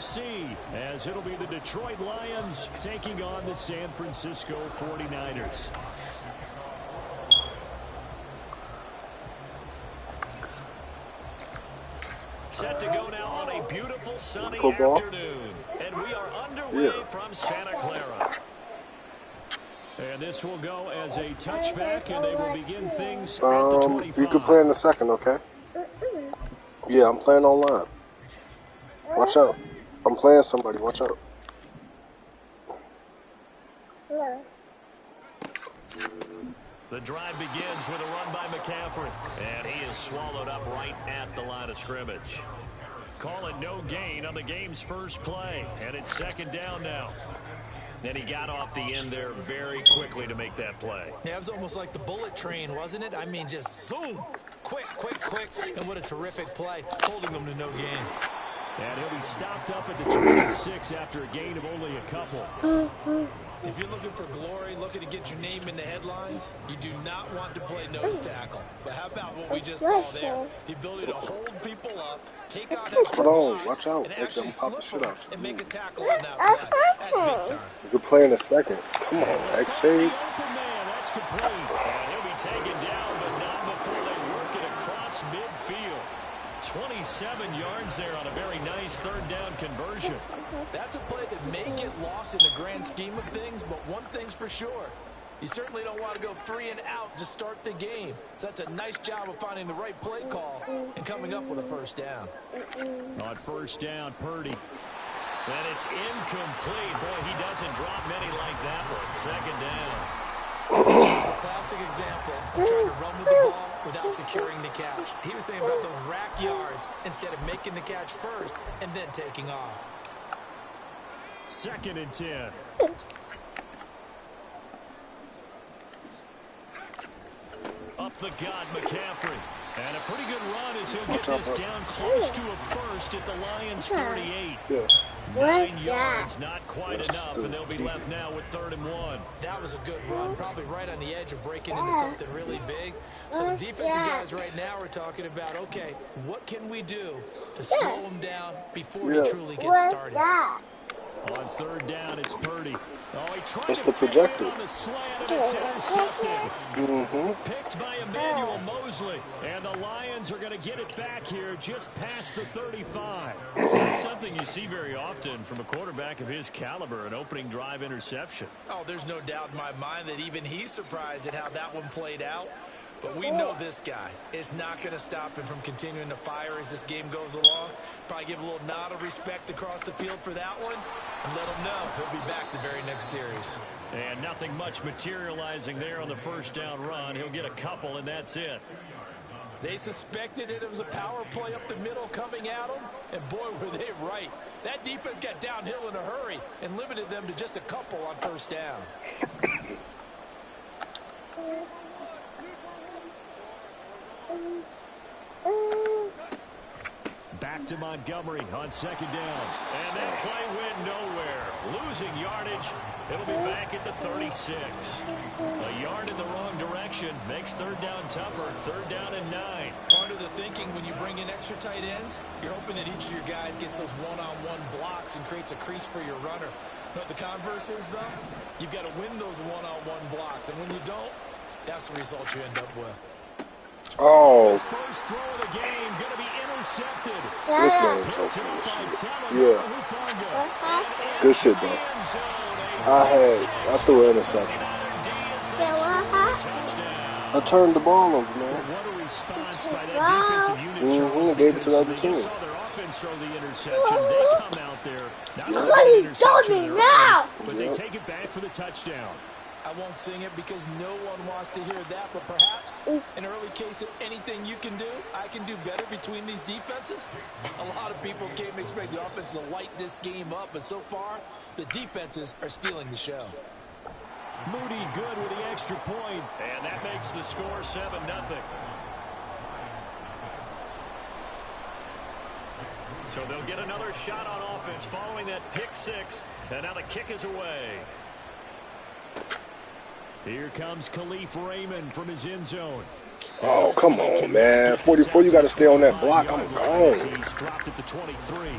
NFC, as it'll be the Detroit Lions taking on the San Francisco 49ers. Set to go now on a beautiful sunny afternoon, and we are underway from Santa Clara. And this will go as a touchback, and they will begin things at the 25. You can play in a second, okay? Yeah, I'm playing online. Watch out. I'm playing somebody. Watch out. No. The drive begins with a run by McCaffrey, and he is swallowed up right at the line of scrimmage. Call it no gain on the game's first play, and it's second down now. And he got off the end there very quickly to make that play. Yeah, it was almost like the bullet train, wasn't it? I mean, just zoom, quick, and what a terrific play, holding them to no gain. And he'll be stopped up at the 26 after a gain of only a couple. If you're looking for glory, looking to get your name in the headlines, you do not want to play nose tackle. But how about what we just saw there? The ability to hold people up, take out extra lines, watch out. and They actually pop the slip shit out. and make a tackle on that play. That's big time. You can play in a second. Come on, X-Shade. That's complete. And he'll be taken down, but not before they work it across midfield. 27 yards there on a very nice third down conversion. That's a play that may get lost in the grand scheme of things, but one thing's for sure. You certainly don't want to go 3 and out to start the game. So that's a nice job of finding the right play call and coming up with a first down. On first down, Purdy. And it's incomplete. Boy, he doesn't drop many like that one. Second down. It's a classic example of trying to run with the ball without securing the catch. He was thinking about those rack yards instead of making the catch first and then taking off. Second and 10. Up the gut, McCaffrey. And a pretty good run as he'll get this down close to a first at the Lions' 38. Yeah. 9 yards, not quite enough, and they'll be left now with 3rd and 1. That was a good run, probably right on the edge of breaking into something really big. So the defensive guys right now are talking about, okay, what can we do to slow them down before he truly gets started? On 3rd down, it's Purdy. Oh, he tried That's to the projector. on the slant, and it's intercepted. Picked by Emmanuel Mosley. And the Lions are going to get it back here just past the 35. That's something you see very often from a quarterback of his caliber, an opening drive interception. Oh, there's no doubt in my mind that even he's surprised at how that one played out. But we know this guy is not going to stop him from continuing to fire as this game goes along. Probably give a little nod of respect across the field for that one and let him know he'll be back the very next series. And nothing much materializing there on the first down run. He'll get a couple, and that's it. They suspected it was a power play up the middle coming at them, and boy, were they right. That defense got downhill in a hurry and limited them to just a couple on first down. Back to Montgomery on second down. And that play went nowhere. Losing yardage. It'll be back at the 36. A yard in the wrong direction makes 3rd down tougher. 3rd down and 9. Part of the thinking when you bring in extra tight ends, you're hoping that each of your guys gets those one-on-one blocks and creates a crease for your runner. You know what the converse is, though? You've got to win those one-on-one blocks. And when you don't, that's the result you end up with. Oh. His first throw of the game going to be intercepted. This game's so full of shit. Yeah. Good shit, though. I threw an interception. I turned the ball over, man. What a response by that defensive unit. Gave it to the other team. They saw their offense throw the interception. They come out there. What are you doing now? But they take it back for the touchdown. I won't sing it because no one wants to hear that, but perhaps an early case of anything you can do, I can do better between these defenses. A lot of people came to expect the offense to light this game up, but so far, the defenses are stealing the show. Moody good with the extra point, and that makes the score 7-0. So they'll get another shot on offense following that pick six, and now the kick is away. Here comes Khalif Raymond from his end zone. Oh, come on, man. 44, you got to stay on that block. I'm gone. He's dropped at the 23.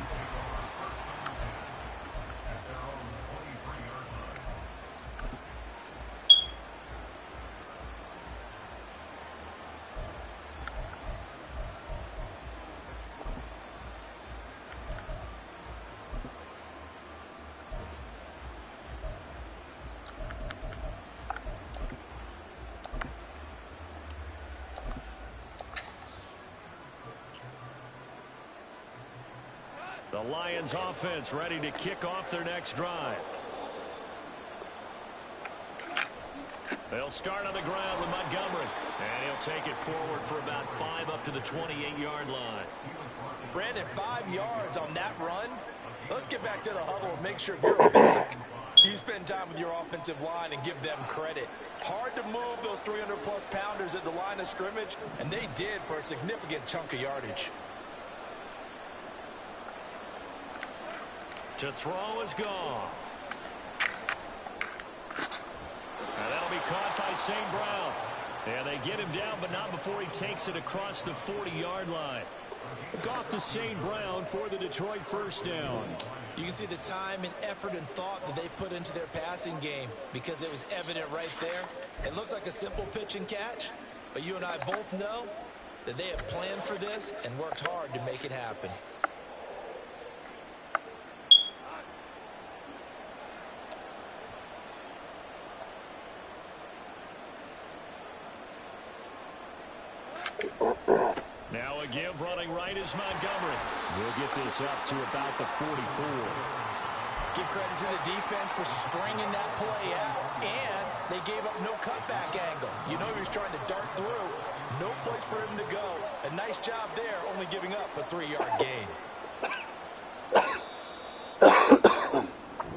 The Lions offense ready to kick off their next drive. They'll start on the ground with Montgomery. And he'll take it forward for about 5 up to the 28-yard line. Brandon, 5 yards on that run. Let's get back to the huddle and make sure you're back. You spend time with your offensive line and give them credit. Hard to move those 300-plus pounders at the line of scrimmage, and they did for a significant chunk of yardage. To throw is Goff. And that'll be caught by St. Brown. And they get him down, but not before he takes it across the 40-yard line. Goff to St. Brown for the Detroit first down. You can see the time and effort and thought that they put into their passing game because it was evident right there. It looks like a simple pitch and catch, but you and I both know that they have planned for this and worked hard to make it happen. Now a give running right is Montgomery. We'll get this up to about the 44. Give credit to the defense for stringing that play out, and they gave up no cutback angle. You know he was trying to dart through. No place for him to go. A nice job there, only giving up a 3-yard gain.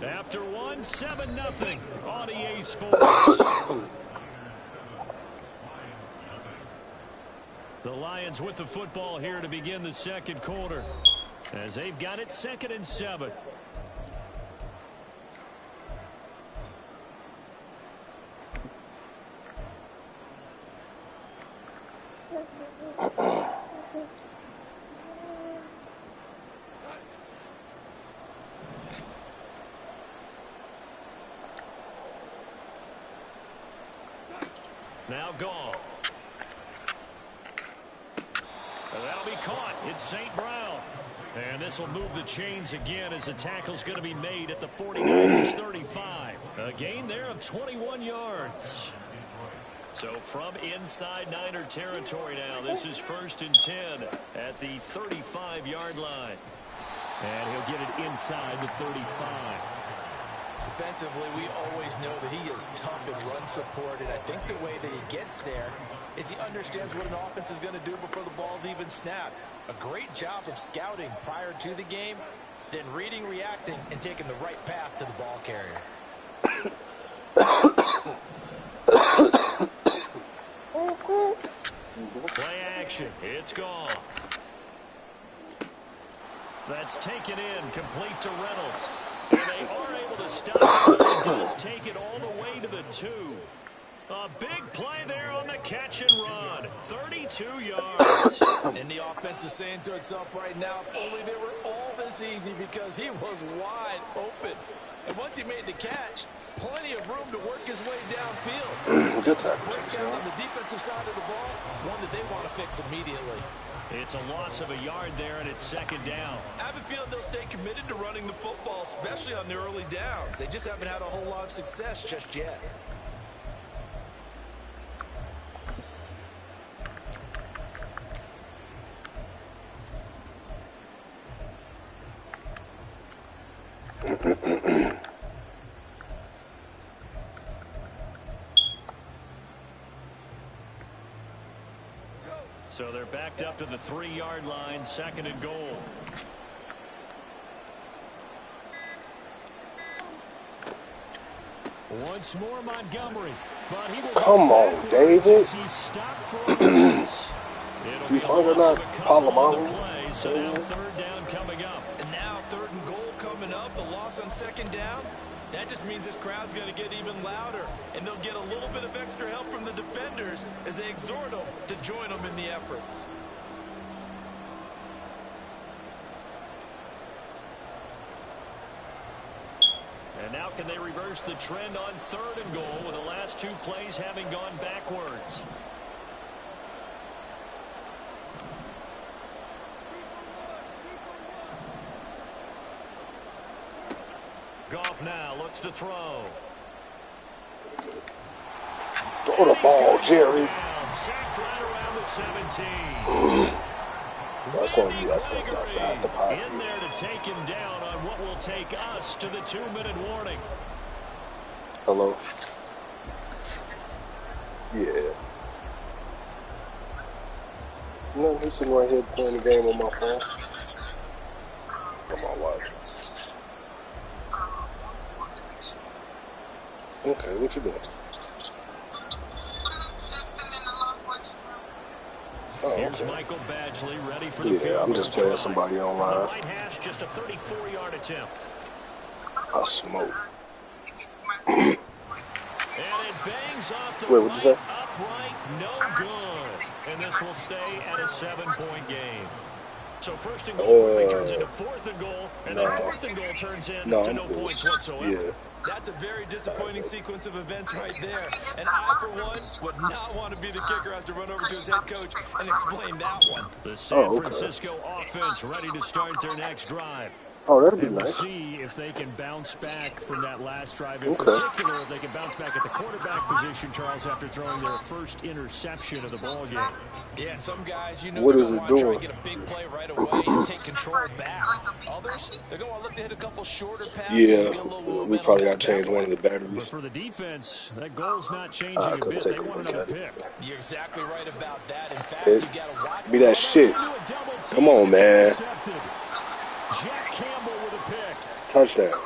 After 1, 7-0 on EA Sports. The Lions with the football here to begin the second quarter, as they've got it 2nd and 7. Now Goff. That'll be caught. It's St. Brown. And this will move the chains again as the tackle's going to be made at the 49ers-35. A gain there of 21 yards. So from inside Niner territory now, this is 1st and 10 at the 35-yard line. And he'll get it inside the 35. Defensively, we always know that he is tough in run support, and I think the way that he gets there is he understands what an offense is going to do before the ball's even snapped. A great job of scouting prior to the game, then reading, reacting, and taking the right path to the ball carrier. Play action. It's Goff. That's taken in, complete to Reynolds. And they are able to stop it. He does take it all the way to the 2. A big play there on the catch and run. 32 yards. And the offense is saying to itself right now, if only they were all this easy, because he was wide open. And once he made the catch, plenty of room to work his way downfield. Good tackle, breakdown on the defensive side of the ball, one that they want to fix immediately. It's a loss of a yard there, and it's 2nd down. I have a feeling they'll stay committed to running the football, especially on their early downs. They just haven't had a whole lot of success just yet. So they're backed up to the 3-yard line, 2nd and goal. Once more Montgomery. But he will come on, David. He's stopped for a pass. You fucking not Palomalo. So now 3rd down coming up. And now 3rd and goal coming up. The loss on 2nd down. That just means this crowd's going to get even louder, and they'll get a little bit of extra help from the defenders as they exhort them to join them in the effort. And now can they reverse the trend on 3rd and goal with the last 2 plays having gone backwards? Goff now looks to throw. Throw the ball, Jerry. Sacked right around the 17. That's on you. I stepped outside the pocket. In there to take him down on what will take us to the 2-minute warning. Hello? Yeah. No, he's sitting right here playing the game on my phone. I'm on watching. Okay, what you doing? Oh, Here's okay. Michael Badgley ready for the field. I'm just playing somebody online. From the right hash, just a 34-yard attempt. I smoke. And it bangs off the Wait, what'd you say? upright, no good. And this will stay at a 7-point game. So first and goal turns into 4th and goal, and then 4th and goal turns into no points whatsoever. Yeah. That's a very disappointing sequence of events right there. And I, for one, would not want to be the kicker who has to run over to his head coach and explain that one. The San Francisco offense ready to start their next drive. Oh, that'd be We'll nice. see if they can bounce back from that last drive. In particular, if they can bounce back at the quarterback position, Charles, after throwing their first interception of the ball game. Yeah, some guys, you know, What they're is going it to want to try doing? and get a big play right away and take control back. Others, they're going to look to hit a couple shorter passes. Yeah, get a little we probably got to change one of the batteries. But for the defense, that goal's not changing a bit. They want another pick. You're exactly right about that. In fact, Pick. you got to watch. Be that shit. Come on, man. Jack Campbell with a pick. Touchdown.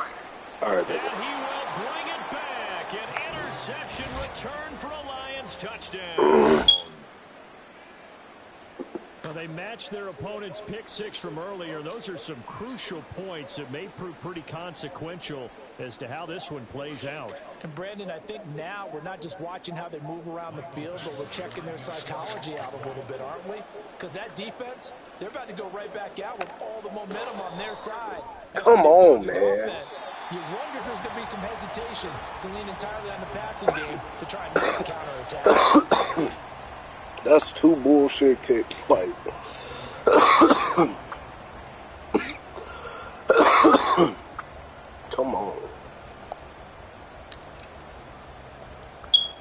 All right, baby. And he will bring it back. An interception return for a Lions touchdown. Well, they matched their opponent's pick six from earlier. Those are some crucial points that may prove pretty consequential as to how this one plays out. And Brandon, I think now we're not just watching how they move around the field, but we're checking their psychology out a little bit, aren't we? Because that defense, they're about to go right back out with all the momentum on their side. Come on, man. Offense. You wonder if there's going to be some hesitation to lean entirely on the passing game to try and make a counterattack. That's two bullshit kicks. Like, come on.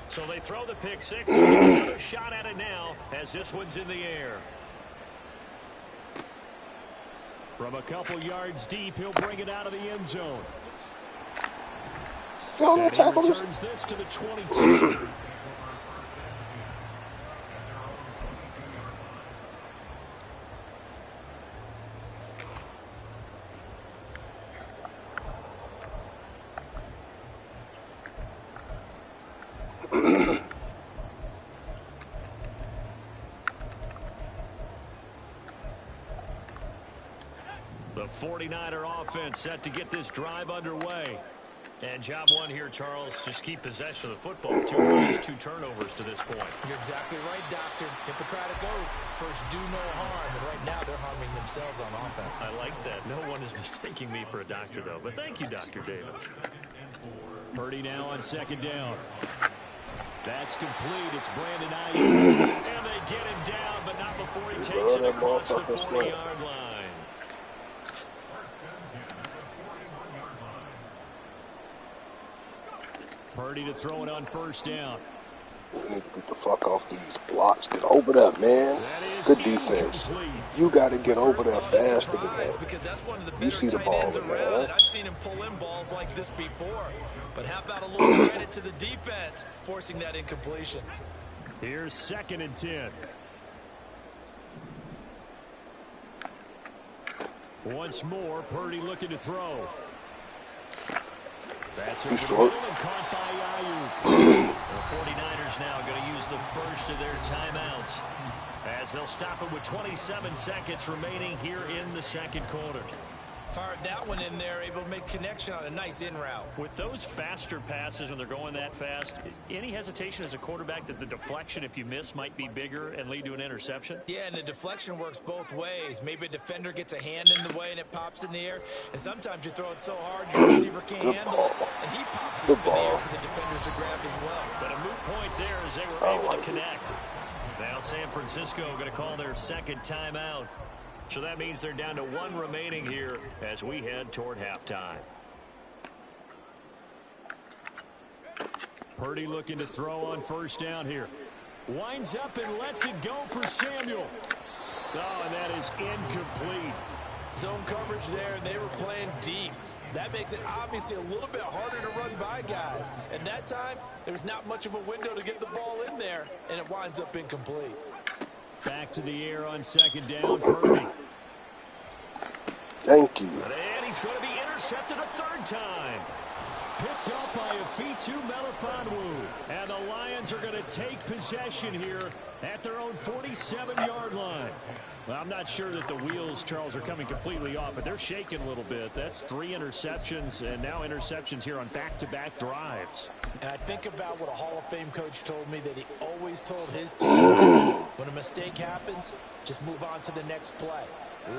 So they throw the pick six. They get another shot at it now as this one's in the air. From a couple yards deep, he'll bring it out of the end zone. And he returns this to the 22. The 49er offense set to get this drive underway. And job one here, Charles, just keep possession of the football. 2 runs, 2 turnovers to this point. You're exactly right, Doctor. Hippocratic oath. First, do no harm. And right now, they're harming themselves on offense. I like that. No one is mistaking me for a doctor, though. But thank you, Dr. Davis. Purdy now on second down. That's complete. It's Brandon Ayuk. And they get him down, but not before he takes it across the 40-yard line. Purdy to throw it on first down. We need to get the fuck off these blocks. Get over there, man. Good defense. You got to get over there faster than that. You see the ball in there. I've seen him pull in balls like this before. But how about a little credit to the defense forcing that incompletion? Here's 2nd and 10. Once more, Purdy looking to throw. That's over the middle and caught by Ayuk. The 49ers now going to use the first of their timeouts as they'll stop it with 27 seconds remaining here in the second quarter. Fired that one in there, able to make connection on a nice in route. With those faster passes when they're going that fast, any hesitation as a quarterback that the deflection, if you miss, might be bigger and lead to an interception? Yeah, and the deflection works both ways. Maybe a defender gets a hand in the way and it pops in the air. And sometimes you throw it so hard your receiver can't handle it. And he pops it up in the air for the defenders to grab as well. But a moot point there as they were able to connect. Now San Francisco going to call their second timeout. So that means they're down to 1 remaining here as we head toward halftime. Purdy looking to throw on first down here. Winds up and lets it go for Samuel. Oh, and that is incomplete. Zone coverage there, and they were playing deep. That makes it obviously a little bit harder to run by guys. And that time, there's not much of a window to get the ball in there, and it winds up incomplete. Back to the air on second down, Purdy. Thank you. And he's going to be intercepted a third time. Picked up by Afitu Melifonwu. And the Lions are going to take possession here at their own 47-yard line. Well, I'm not sure that the wheels, Charles, are coming completely off, but they're shaking a little bit. That's 3 interceptions, and now interceptions here on back-to-back drives. And I think about what a Hall of Fame coach told me that he always told his teams, when a mistake happens, just move on to the next play.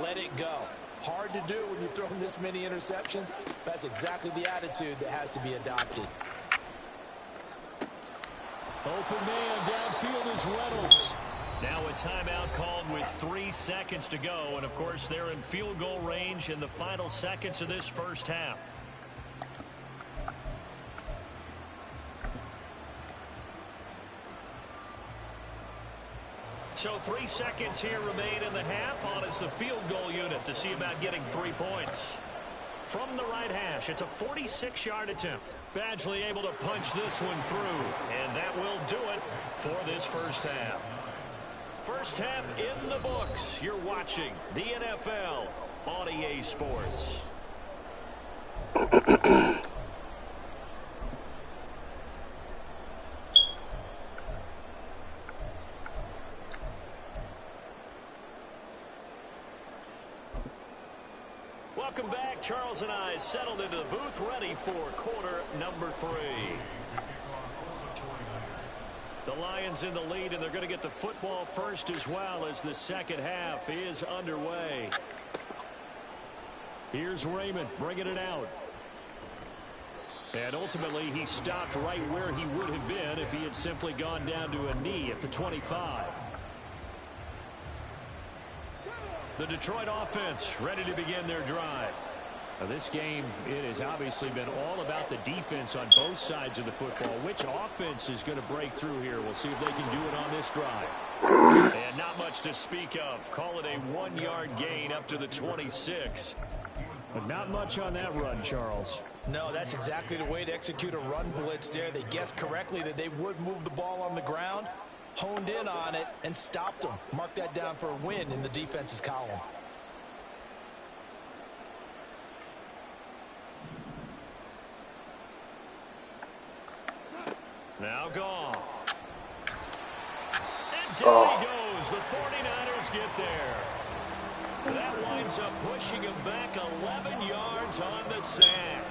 Let it go. Hard to do when you've thrown this many interceptions. That's exactly the attitude that has to be adopted. Open man downfield is Reynolds. Now a timeout called with 3 seconds to go. And, of course, they're in field goal range in the final seconds of this first half. So 3 seconds here remain in the half. On is the field goal unit to see about getting 3 points. From the right hash, it's a 46-yard attempt. Badgley able to punch this one through. And that will do it for this first half. First half in the books. You're watching the NFL on EA Sports. Welcome back. Charles and I settled into the booth, ready for quarter number 3. The Lions in the lead, and they're going to get the football first as well as the second half is underway. Here's Raymond bringing it out. And ultimately, he stopped right where he would have been if he had simply gone down to a knee at the 25. The Detroit offense ready to begin their drive. Now this game, it has obviously been all about the defense on both sides of the football. Which offense is going to break through here? We'll see if they can do it on this drive. And not much to speak of. Call it a 1-yard gain up to the 26. But not much on that run, Charles. No, that's exactly the way to execute a run blitz there. They guessed correctly that they would move the ball on the ground, honed in on it, and stopped them. Mark that down for a win in the defense's column. Now Goff. And down he goes. The 49ers get there. That winds up pushing him back 11 yards on the sack.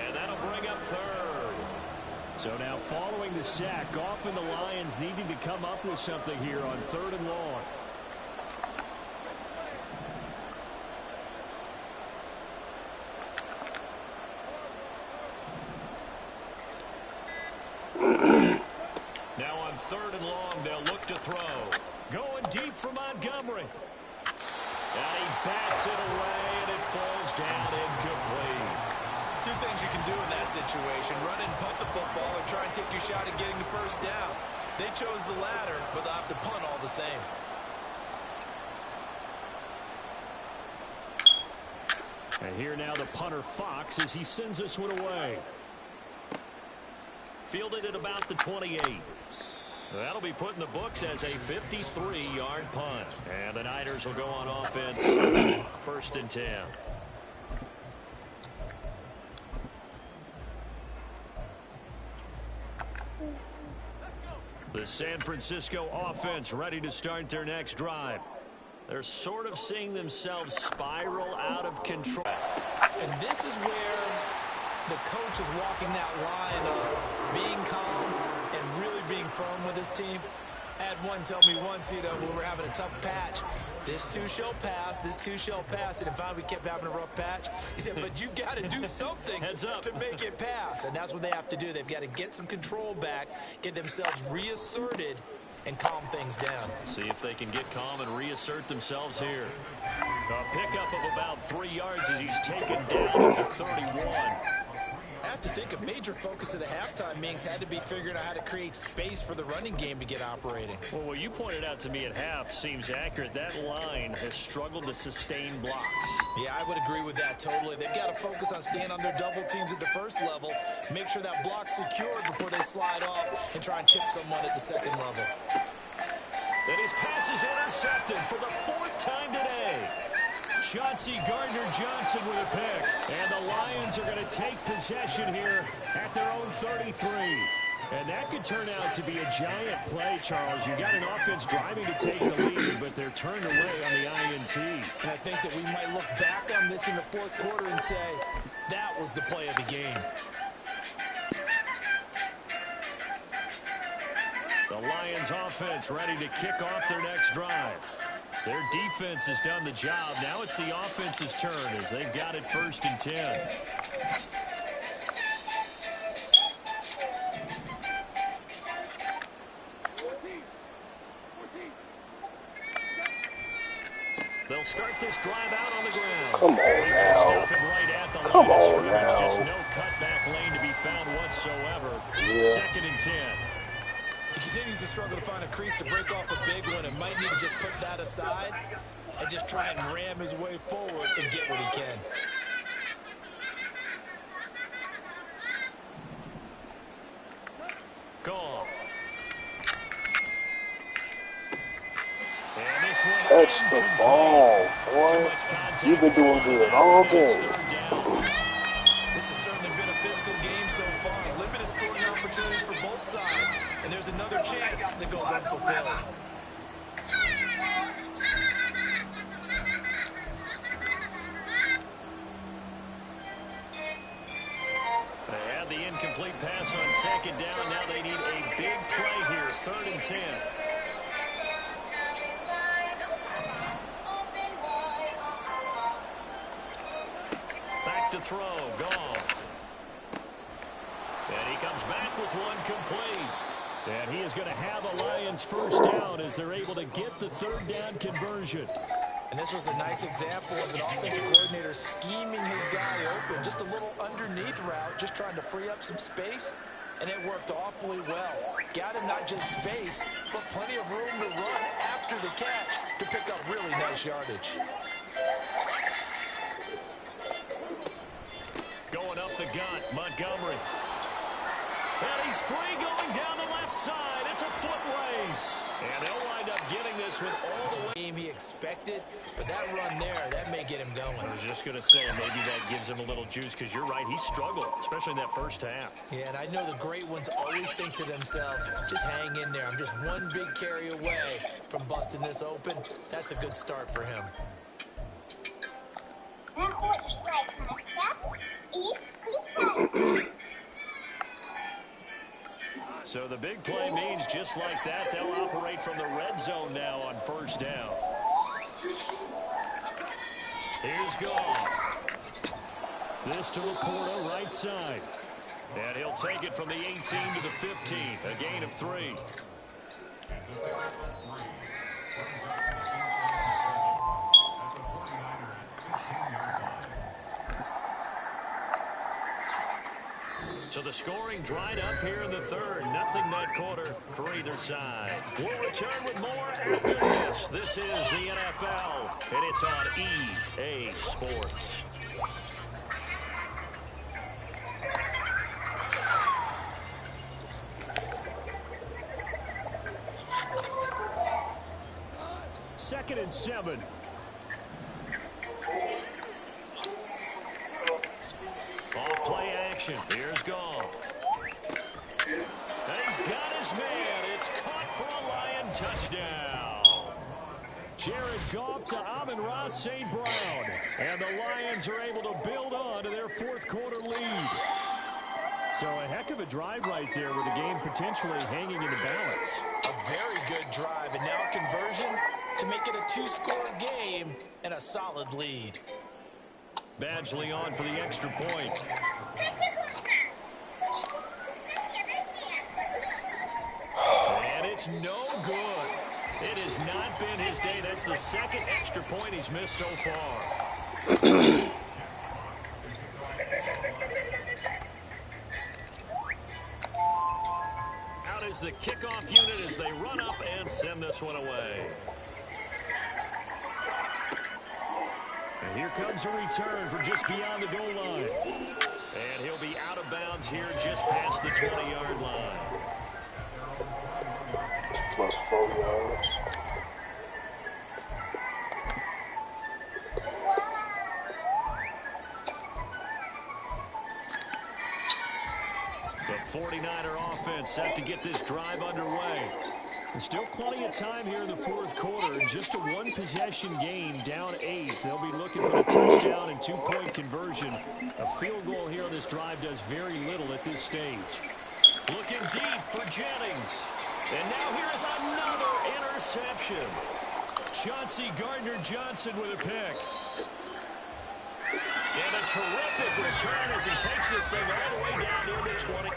And that'll bring up third. So now following the sack, Goff and the Lions needing to come up with something here on 3rd and long. Now on 3rd and long, they'll look to throw. Going deep for Montgomery. And he bats it away, and it falls down incomplete. 2 things you can do in that situation: run and punt the football, or try and take your shot at getting the first down. They chose the latter, but they'll have to punt all the same. And here now the punter Fox as he sends this one away. Fielded at about the 28. That'll be put in the books as a 53-yard punt. And the Niners will go on offense. 1st and 10. The San Francisco offense ready to start their next drive. They're sort of seeing themselves spiral out of control. And this is where the coach is walking that line of being calm and really being firm with his team. I had one tell me once, when we were having a tough patch, this too shall pass, this too shall pass. And finally we kept having a rough patch. He said, but you've got to do something to make it pass. And that's what they have to do. They've got to get some control back, get themselves reasserted, and calm things down. See if they can get calm and reassert themselves here. A pickup of about 3 yards as he's taken down at the 31. to think a major focus of the halftime meetings had to be figuring out how to create space for the running game to get operating. Well, what you pointed out to me at half seems accurate. That line has struggled to sustain blocks. Yeah, I would agree with that totally. They've got to focus on staying on their double teams at the first level, make sure that block's secured before they slide off and try and chip someone at the second level. And his pass is intercepted for the 4th time today. Chauncey Gardner-Johnson with a pick. And the Lions are going to take possession here at their own 33. And that could turn out to be a giant play, Charles. You got an offense driving to take the lead, but they're turned away on the INT. And I think that we might look back on this in the 4th quarter and say, that was the play of the game. The Lions offense ready to kick off their next drive. Their defense has done the job. Now it's the offense's turn as they've got it 1st and 10. They'll start this drive out on the ground. Come on now. Come on now. Just no cutback lane to be found whatsoever. Yeah. 2nd and 10. He continues to struggle to find a crease to break off a big one and might need to just put that aside and just try and ram his way forward and get what he can. Goal. Catch the ball, boy. You've been doing good all game. This has certainly been a physical game so far. Limited scoring opportunities for both sides. And there's another chance that goes unfulfilled. They had the incomplete pass on 2nd down. Now they need a big play here. 3rd and 10. Back to throw. Goff. And he comes back with one complete. And he is going to have a Lions 1st down as they're able to get the 3rd down conversion. And this was a nice example of an offensive coordinator scheming his guy open. Just a little underneath route, just trying to free up some space. And it worked awfully well. Got him not just space, but plenty of room to run after the catch to pick up really nice yardage. Going up the gut, Montgomery. And he's free going down the left side. It's a foot race. And they'll wind up getting this with all the way He expected, but that run there, that may get him going. I was just going to say, maybe that gives him a little juice, because you're right, he struggled, especially in that 1st half. Yeah, and I know the great ones always think to themselves, just hang in there. I'm just one big carry away from busting this open. That's a good start for him. So the big play means just like that, they'll operate from the red zone now on 1st down. Here's Goff. This to Laporta, right side. And he'll take it from the 18 to the 15, a gain of 3. So the scoring dried up here in the 3rd. Nothing that quarter for either side. We'll return with more after this. This is the NFL, and it's on EA Sports. Second and 7. Off play action. Here's Goff. And he's got his man. It's caught for a Lion touchdown. Jared Goff to Amon-Ra St. Brown. And the Lions are able to build on to their 4th quarter lead. So a heck of a drive right there with the game potentially hanging in the balance. A very good drive, and now a conversion to make it a 2-score game and a solid lead. Badgley on for the extra point. And it's no good. It has not been his day. That's the 2nd extra point he's missed so far. is the kickoff unit as they run up and send this one away. And here comes a return from just beyond the goal line. And he'll be out of bounds here just past the 20-yard line. Plus 4 yards. The 49er offense set to get this drive underway. There's still plenty of time here in the fourth quarter. Just a one-possession game, down 8. They'll be looking for the touchdown and two-point conversion. A field goal here on this drive does very little at this stage. Looking deep for Jennings. And now here is another interception. Chauncey Gardner-Johnson with a pick. And a terrific return as he takes this thing all the way down near the 20.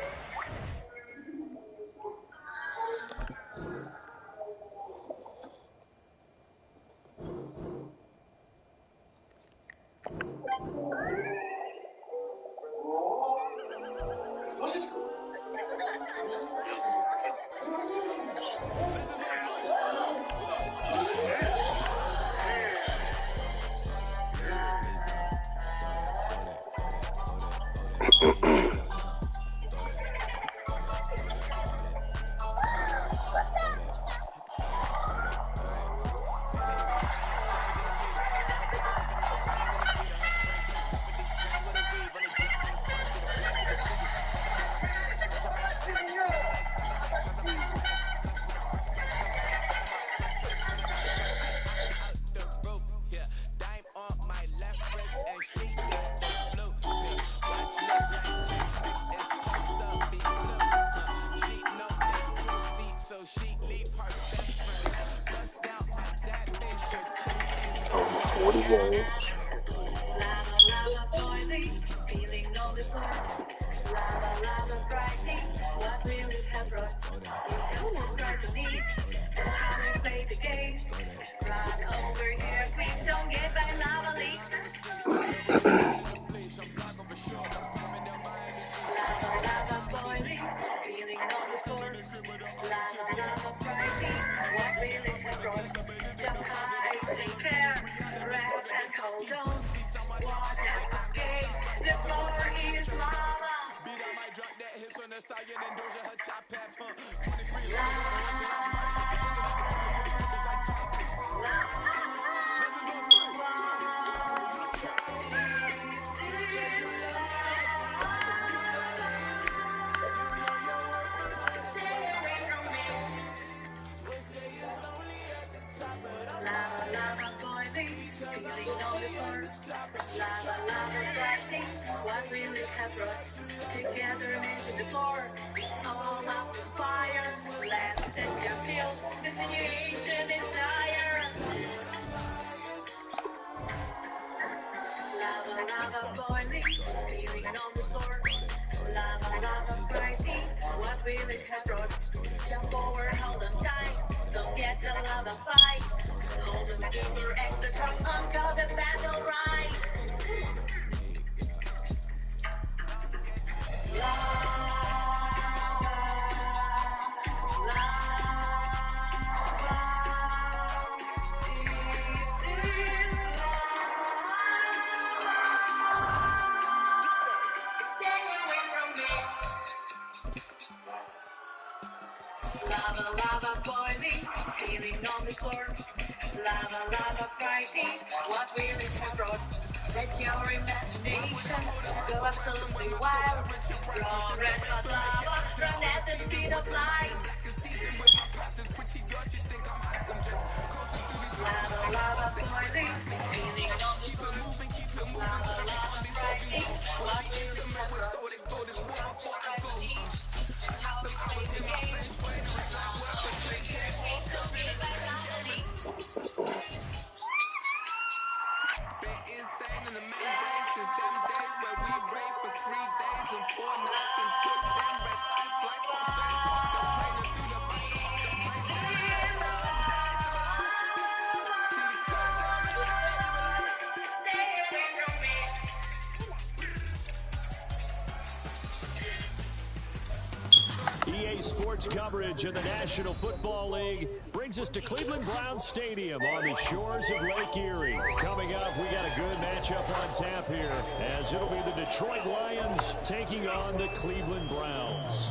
Today's sports coverage of the National Football League brings us to Cleveland Browns Stadium on the shores of Lake Erie. Coming up, we got a good matchup on tap here, as it'll be the Detroit Lions taking on the Cleveland Browns.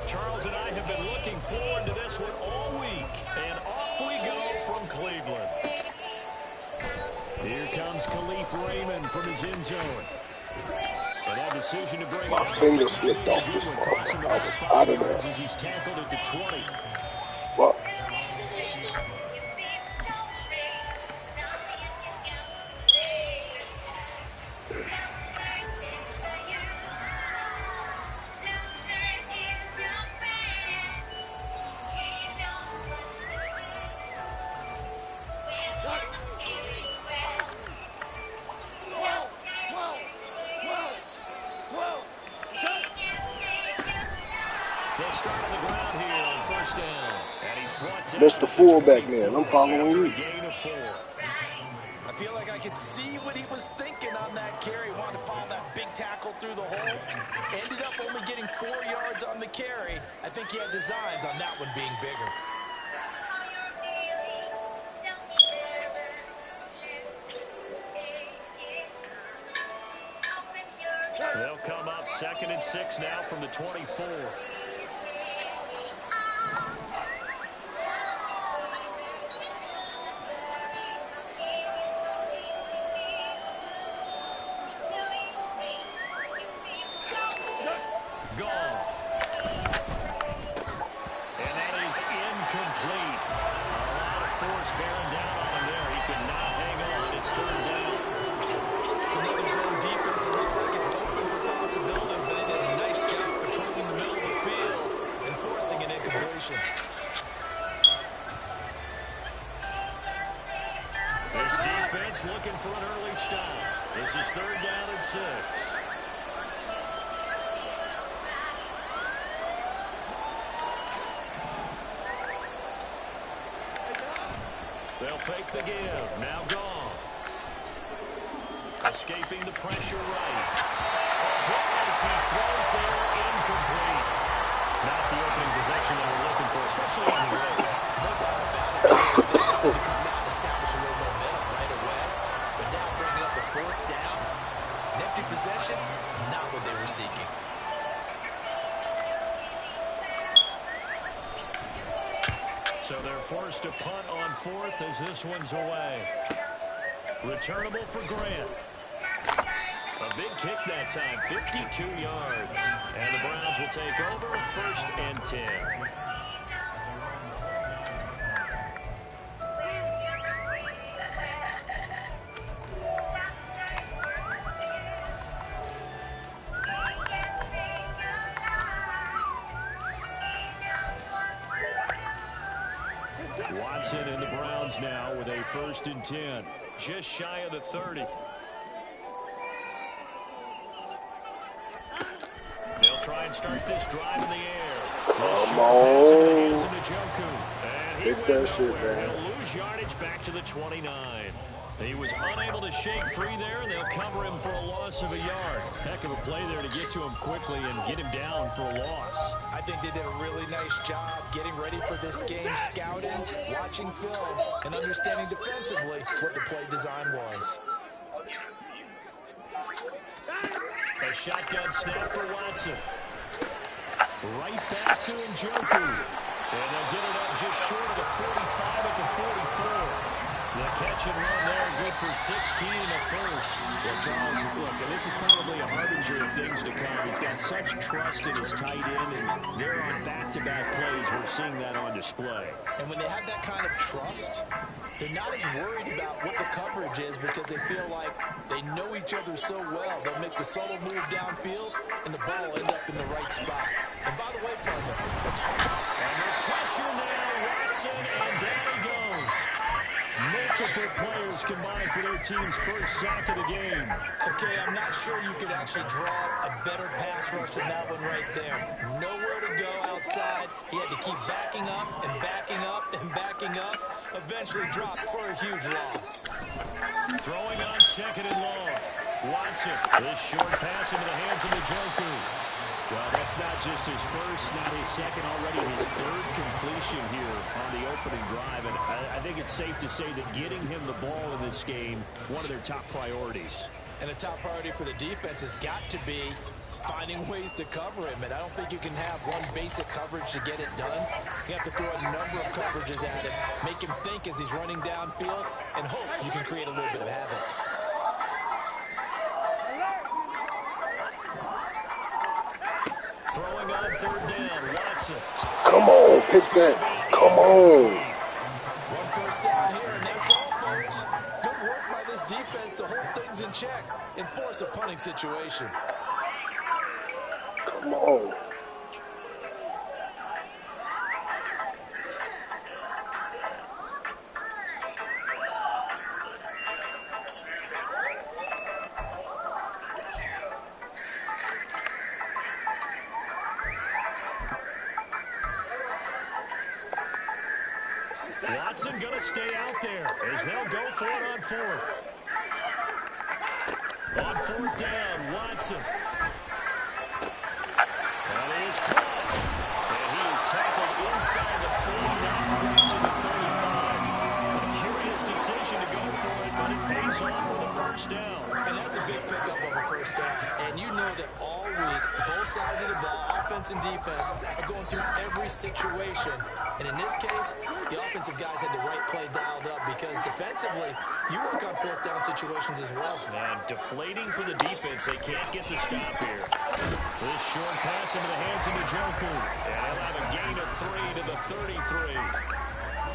Charles and I have been looking forward to this one all week, and off we go from Cleveland. Here comes Khalif Raymond from his end zone. And that decision to bring my finger slipped off this motherfucker. I was out of there. As he's tackled at the 20. Fuck. Mr. Fullback, man, I'm following you. I feel like I could see what he was thinking on that carry. Wanted to follow that big tackle through the hole. Ended up only getting 4 yards on the carry. I think he had designs on that one being bigger. They'll come up 2nd and 6 now from the 24. This defense looking for an early stop. This is 3rd down and 6. They'll fake the give. Now Goff. Escaping the pressure right. As he throws there, incomplete. Not the opening possession they were looking for, especially on the road. No doubt about it. They come out and establish a little momentum right away. But now bringing up a 4th down. An empty possession, not what they were seeking. So they're forced to punt on 4th as this one's away. Returnable for Grant. A big kick that time, 52 yards. And the Browns will take over 1st and 10. Watson and the Browns now with a 1st and 10. Just shy of the 30. They'll try and start this drive in the air. Come on. And Hit that shit, man. He'll lose yardage back to the 29. He was unable to shake free there, and they'll cover him for a loss of a yard. Heck of a play there to get to him quickly and get him down for a loss. I think they did a really nice job getting ready for this game, scouting, watching film, and understanding defensively what the play design was. A shotgun snap for Watson. Right back to Njoku. And they'll get it up just short of the 45 at the 44. The catch and run there, good for 16 and a 1st. Well, Charles, look, and this is probably a harbinger of things to come. He's got such trust in his tight end, and they're on back-to-back plays. We're seeing that on display. And when they have that kind of trust, they're not as worried about what the coverage is because they feel like they know each other so well. They'll make the subtle move downfield, and the ball will end up in the right spot. And by the way, partner, and the pressure now, Watson, and down he goes. Multiple players combined for their team's 1st sack of the game. Okay, I'm not sure you could actually draw a better pass rush than that one right there. Nowhere to go outside. He had to keep backing up and backing up and backing up. Eventually dropped for a huge loss. Throwing on 2nd and long. Watson, this short pass into the hands of Njoku. Well, that's not just his first, not his second, already his third completion here on the opening drive. And I think it's safe to say that getting him the ball in this game, one of their top priorities. And a top priority for the defense has got to be finding ways to cover him. And I don't think you can have one basic coverage to get it done. You have to throw a number of coverages at him, make him think as he's running downfield, and hope you can create a little bit of havoc. Throwing on third down, Watson. Come on, pick that. Come on. One first down here, and that's all, folks. Good work by this defense to hold things in check and force a punting situation. Come on. Watson going to stay out there as they'll go for it on fourth. On fourth down, Watson. And he is caught. And he is tackled inside the 40 to the 35. A curious decision to go for it, but it pays off for the first down. And that's a big pickup of a first down. And you know that all week, both sides of the ball, offense and defense, are going through every situation. And in this case, the offensive guys had the right play dialed up because defensively, you work on fourth down situations as well. And deflating for the defense. They can't get the stop here. This short pass into the hands of Njoku. And he'll have a gain of 3 to the 33.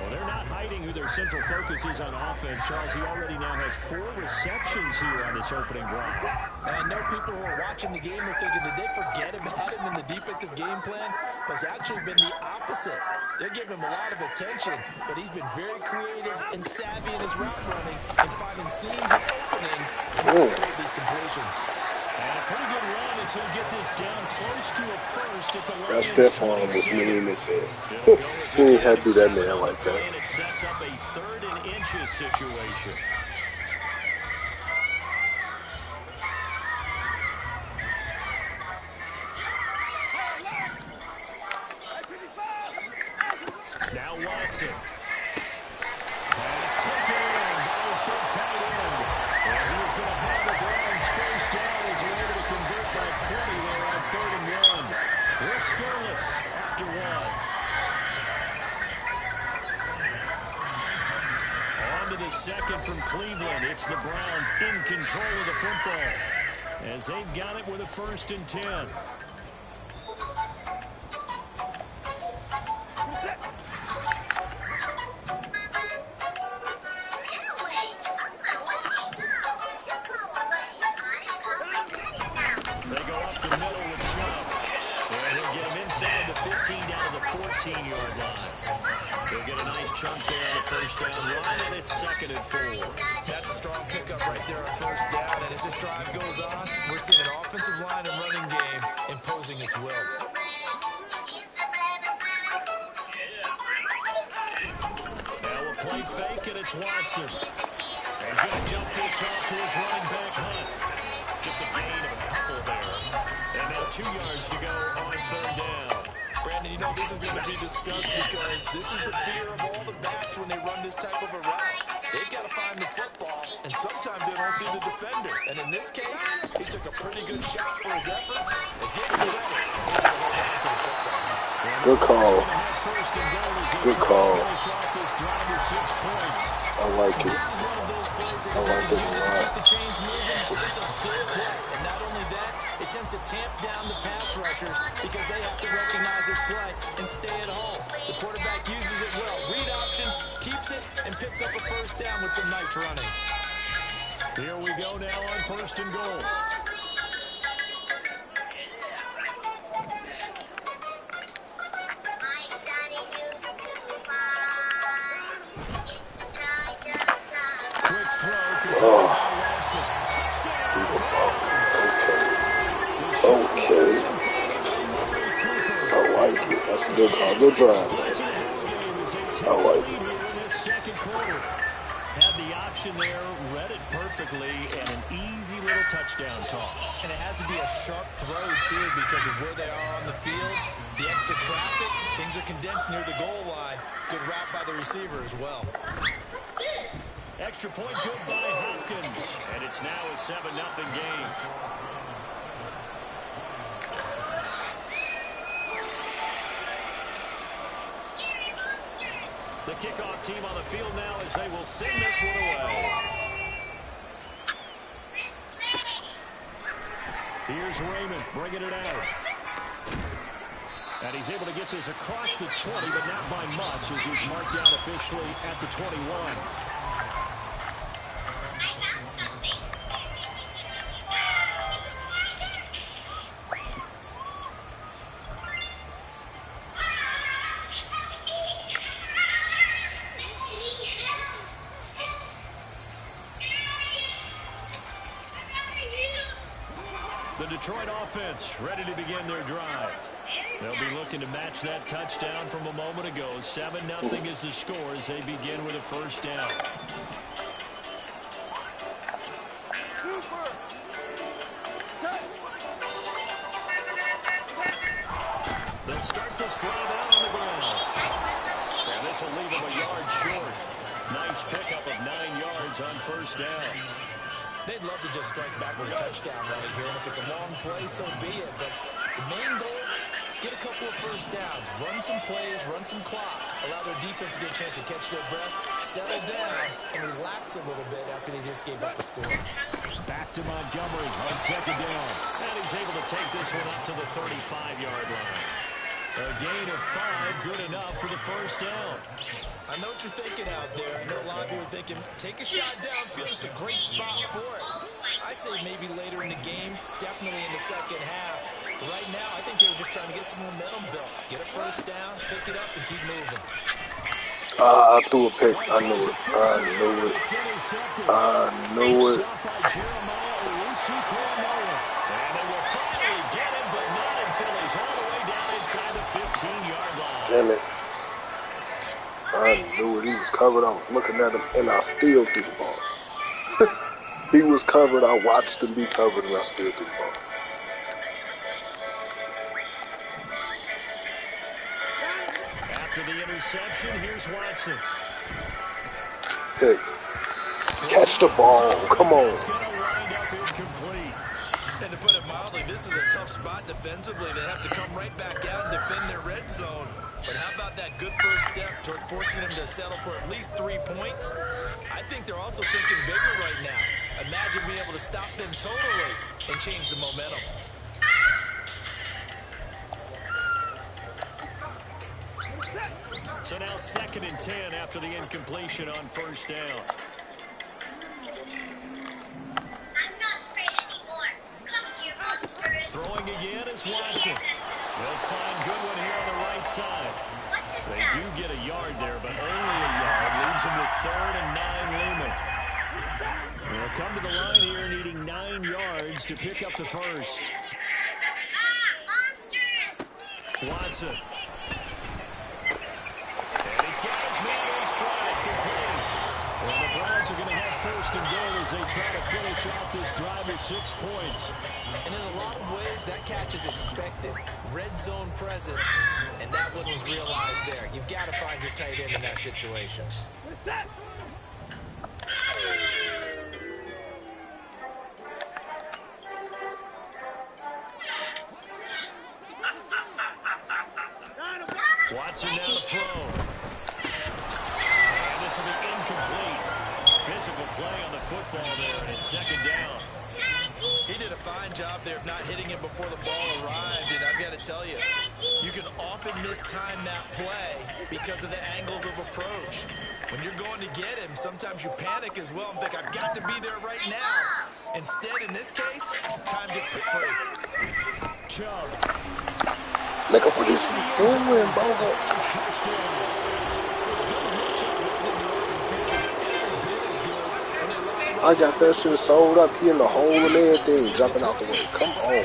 Well, they're not hiding who their central focus is on offense. Charles, he already now has 4 receptions here on this opening drive. And I know people who are watching the game are thinking, did they forget about him in the defensive game plan? But it's actually been the opposite. They're giving him a lot of attention, but he's been very creative and savvy in his route running and finding seams and openings to create these completions. And a pretty good run as he'll get this down close to a first at the line. That stiff arm was mean as hell. He ain't had to do that man like that. And it sets up a 3rd and inches situation. Now Watson. Pass taken in by his big tight end. And he is going to have the Browns first down as they're able to convert by plenty there on 3rd and 1. We're scoreless after 1. On to the second from Cleveland. It's the Browns in control of the football as they've got it with a 1st and 10. They go up the middle with Chubb. And he'll get him inside the 15 down to the 14-yard line. They'll get a nice chunk there on the first down run, and it's 2nd and 4. That's a strong pickup right there on first down. And as this drive goes on, we're seeing an offensive line and running game imposing its will. Now a play fake, and it's Watson. He's going to dump this off to his running back, Hunt. Just a gain of a couple there. And now 2 yards to go on 3rd down. Brandon, you know this is going to be discussed because this is the fear of all the backs when they run this type of a route. They've got to find the football, and sometimes they don't see the defender. And in this case, he took a pretty good shot for his efforts. They give him credit. Good call. Good call. I like it. I like it a lot. The chains moving. It's a good play. And not only that, it tends to tamp down the pass rushers because they have to recognize this play and stay at home. The quarterback uses it well. Read option, keeps it, and picks up a first down with some nice running. Here we go now on 1st and goal. Okay. I like it. That's a good call. Good drive, man. I like it. Had the option position there, read it perfectly, and an easy little touchdown toss. And it has to be a sharp throw, too, because of where they are on the field. The extra traffic, things are condensed near the goal line. Good route by the receiver as well. Extra point good by Hopkins, and it's now a 7-0 game. The kickoff team on the field now as they will send this one away. Here's Raymond bringing it out. And he's able to get this across the 20, but not by much as he's marked down officially at the 21. The Detroit offense ready to begin their drive. They'll be looking to match that touchdown from a moment ago. 7-0 is the score as they begin with a first down. They'll start this drive out on the ground. And this will leave them a yard short. Nice pickup of 9 yards on first down. They'd love to just strike back with a touchdown right here, and if it's a long play, so be it. But the main goal, get a couple of first downs, run some plays, run some clock, allow their defense a good chance to catch their breath, settle down, and relax a little bit after they just gave up a score. Back to Montgomery on second down. And he's able to take this one up to the 35-yard line. A gain of 5, good enough for the first down. I know what you're thinking out there. I know a lot of you are thinking, take a shot downfield. It's a great spot for it. I say maybe later in the game, definitely in the second half. But right now, I think they were just trying to get some momentum built. Get a first down, pick it up, and keep moving. I threw a pick. I knew it. I knew it. I knew it. And they will finally get him, but not until he's all the way down inside the 15-yard line. Damn it. I knew it. He was covered. I was looking at him, and I still threw the ball. He was covered. I watched him be covered, and I still threw the ball. After the interception, here's Watson. Hey, catch the ball. Come on. It's going to wind up incomplete. And to put it mildly, this is a tough spot defensively. They have to come right back out and defend their red zone. But how about that good first step towards forcing them to settle for at least 3 points? I think they're also thinking bigger right now. Imagine being able to stop them totally and change the momentum. So now 2nd and 10 after the incompletion on first down. Throwing again is Watson. They'll find Goodwin here on the right side. They do get a yard there, but only a yard. Leaves them with 3rd and 9 looming. They'll come to the line here needing 9 yards to pick up the first. Watson. And he's got his man in stride, complete. Well, the Browns are going to have 1st and goal as they try to finish off this drive with 6 points. And in a lot of ways, that catch is expected. Red zone presence, and that one was realized there. You've got to find your tight end in that situation. Watson now to throw. And this will be incomplete. Physical play on the football there, and it's 2nd down. He did a fine job there of not hitting it before the ball arrived, and I've got to tell you, you can often mistime that play because of the angles of approach. When you're going to get him, sometimes you panic as well and think, I've got to be there right now. Instead, in this case, time to pick free. Chubb. Look at what he's doing, Bogo. I got that shit sold up. He in the hole and everything, jumping out the way. Come on.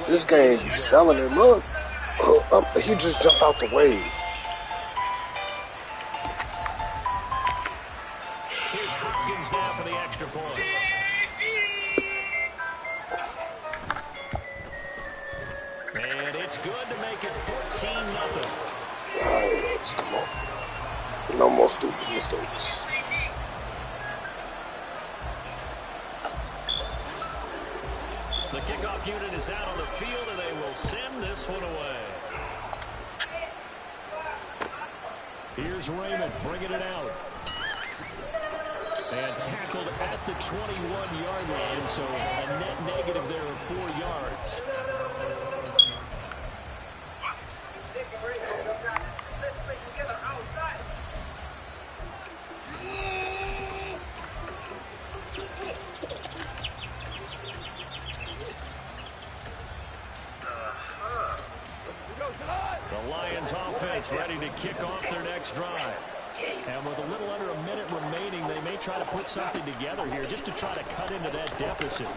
This game be selling it. Look. He just jumped out the way. Hopkins now for the extra point. And it's good to make it 14-0. Nice. Come on. No more stupid mistakes. The kickoff unit is out on the field, and they will send this one away. Here's Raymond bringing it out. And tackled at the 21-yard line, so a net negative there of 4 yards. The Lions offense ready to kick off their next drive. And with a little under a minute remaining, they may try to put something together here just to try to cut into that deficit. They'll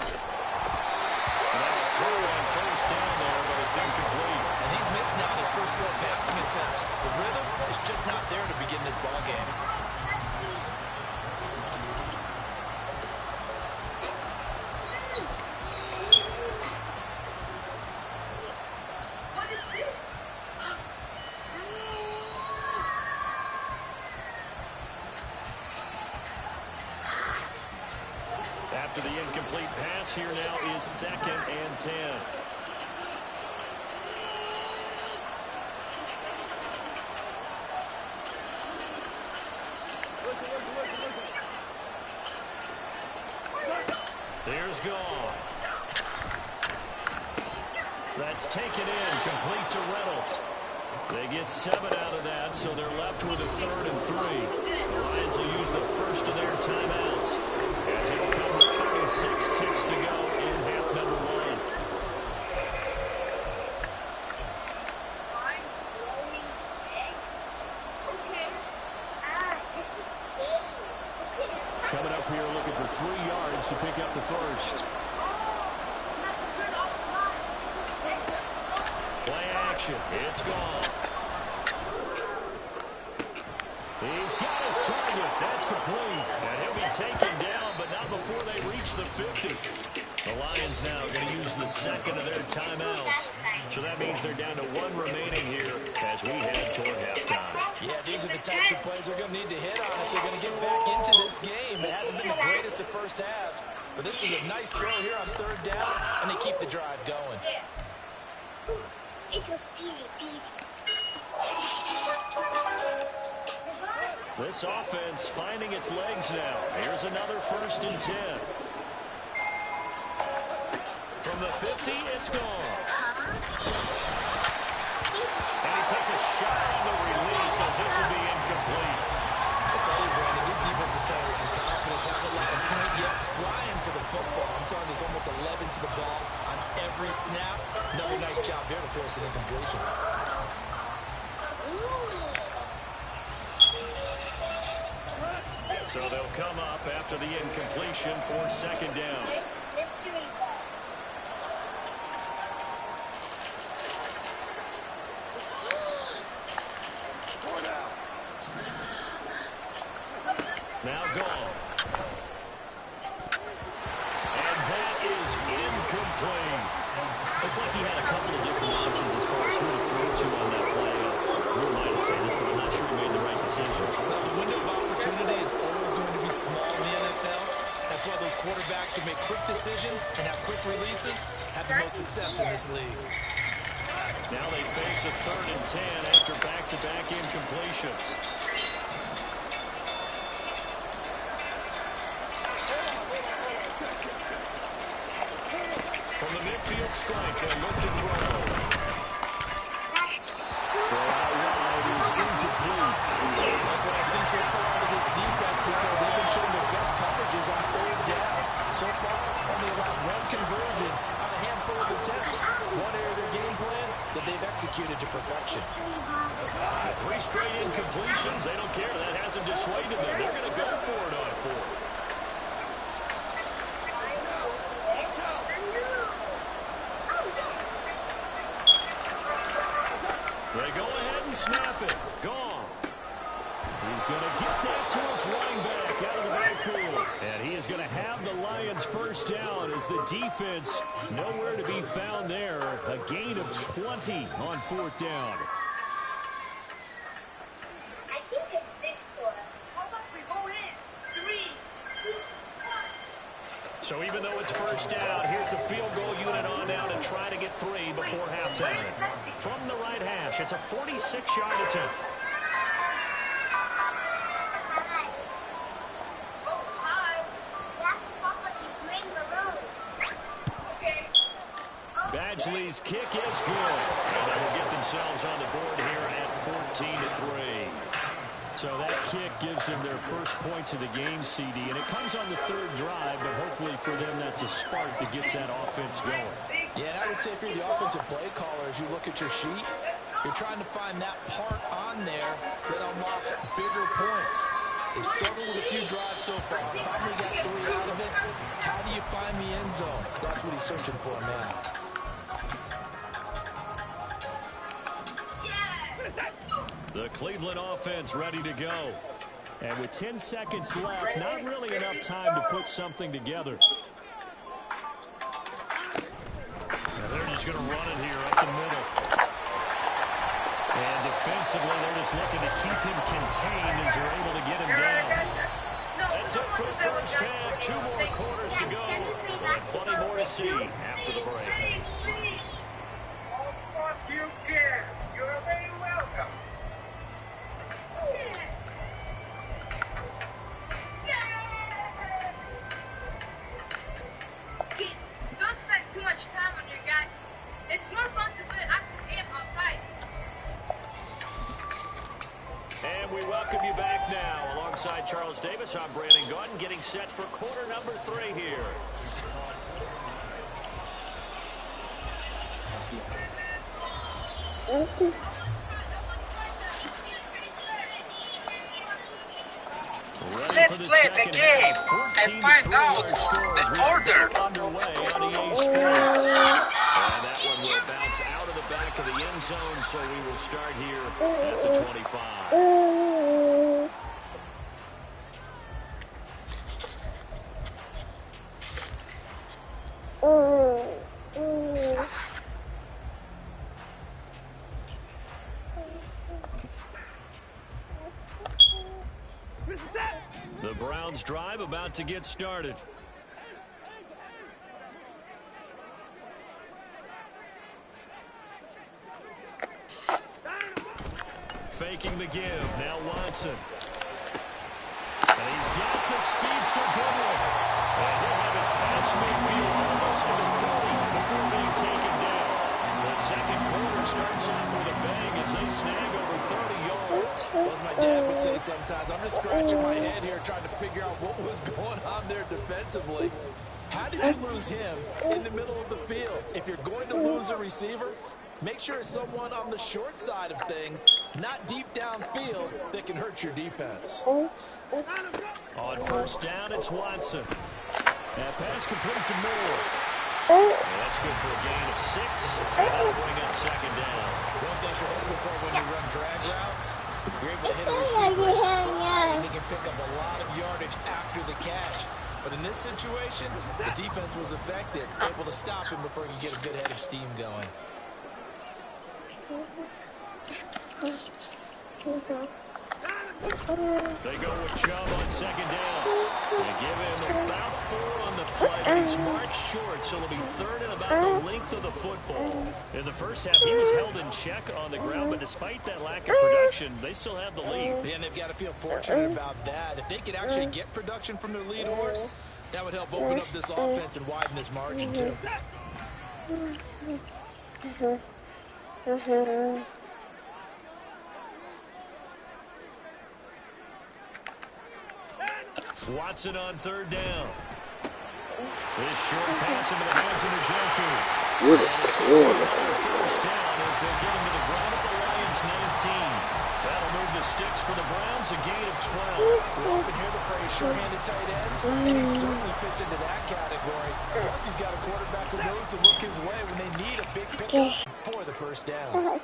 throw on first down there, but it's incomplete. And he's missing out his first 4 passing attempts. The rhythm is just not there to begin this ball game. After the incomplete pass, here now is 2nd and 10. There's Gone. That's taken in, complete to Reynolds. They get 7 out of that, so they're left with a 3rd and 3. The Lions will use the first of their timeouts as it'll come with 36 ticks to go in half number 1. Coming up here looking for 3 yards to pick up the first. Play action. It's Gone. He's got his target. That's complete. And he'll be taken down, but not before they reach the 50. The Lions now going to use the 2nd of their timeouts. So that means they're down to 1 remaining here as we head toward halftime. Yeah, these are the types of plays they're going to need to hit on if they're going to get back into this game. It hasn't been the greatest of first half, but this is a nice throw here on 3rd down, and they keep the drive going. It was easy peasy. This offense finding its legs now. Here's another 1st and 10. From the 50, it's Gone. And he takes a shot on the release as this will be incomplete. I tell you, Brandon, this defensive player with some confidence, haven't let the point yet flying to the football. I'm telling you, there's almost 11 to the ball on every snap. Another nice job there to force an incompletion. So they'll come up after the incompletion for 2nd down. Mystery box. Now Gone. And that is incomplete. Looked like he had a couple of different options as far as who to throw to on that play. Who might have said this, but I'm not sure he made the right decision. The window of opportunity is always going to be small in the NFL. That's why those quarterbacks who make quick decisions and have quick releases have the most success in this league. Now they face a 3rd and 10 after back-to-back incompletions. From the midfield strike, they look to throw. Throw out wide is incomplete. Like what I see so far out of this defense, because they've been showing their best coverages on 3rd down. So far, only allowed 1 conversion on a handful of attempts. One area of their game plan that they've executed to perfection. 3 straight incompletions. They don't care. That hasn't dissuaded them. They're going to go for it on 4th. They go ahead and snap it. Gone. He's going to get that to his running back out of the backfield. And he is going to have the Lions first down as the defense nowhere to be found there. A gain of 20 on fourth down. I think it's this door. How about we go in? 3, 2, 1. So even though it's first down, here's the field goal unit on down and try to get 3 before halftime. From the right hash, it's a 46-yard attempt. Badgley's kick is good. And they will get themselves on the board here at 14-3. So that kick gives them their first points of the game, CD. And it comes on the third drive, but hopefully for them that's a spark that gets that offense going. Yeah, and I would say if you're the offensive play caller, as you look at your sheet, you're trying to find that part on there that unlocks bigger points. They struggled with a few drives so far. Finally got 3 out of it. How do you find the end zone? That's what he's searching for now. The Cleveland offense ready to go. And with 10 seconds left, not really enough time to put something together. Now they're just going to run it here up the middle. And defensively, they're just looking to keep him contained as they're able to get him down. That's it for the first half. 2 more quarters to go. We'll have plenty more to see after the break. Of course you can. You're very welcome. Kids, don't spend too much time on your guy. It's more fun to play active game outside. And we welcome you back now. Alongside Charles Davis, I'm Brandon Gordon, getting set for quarter number 3 here. Let's play the game and find out the order. Underway on EA Sports. And that one will bounce out of the back of the end zone, so we will start here at the 25. The Browns drive about to get started. Faking the give. Now Watson. And he's got the speedster Goodwin. And he'll have it past midfield almost to the 30 before being taken down. The second quarter starts off with a bang as they snag over 30 yards. Well, as my dad would say sometimes, I'm just scratching my head here trying to figure out what was going on there defensively. How did you lose him in the middle of the field? If you're going to lose a receiver, make sure it's someone on the short side of things, not deep downfield, that can hurt your defense. On first down, it's Watson. And pass complete to Moore. And that's good for a gain of 6. And that'll bring up second down. One thing you're hoping for when you run drag routes, you're able to hit a receiver in stride, and he can pick up a lot of yardage after the catch. But in this situation, the defense was effective, able to stop him before he could get a good head of steam going. They go with Chubb on second down. They give him about 4 on the play. He's marked short, so it'll be third and about the length of the football. In the first half, he was held in check on the ground, but despite that lack of production, they still have the lead. And they've got to feel fortunate about that. If they could actually get production from their lead horse, that would help open up this offense and widen this margin, too. Watson on third down. This short pass into the hands of the Njoku. What a corner. First down as they get him to the ground at the Lions 19. That'll move the sticks for the Browns, a gain of 12. We often hear the phrase sure-handed tight ends, and he certainly fits into that category. Plus, he's got a quarterback who knows to look his way when they need a big pickup for the first down.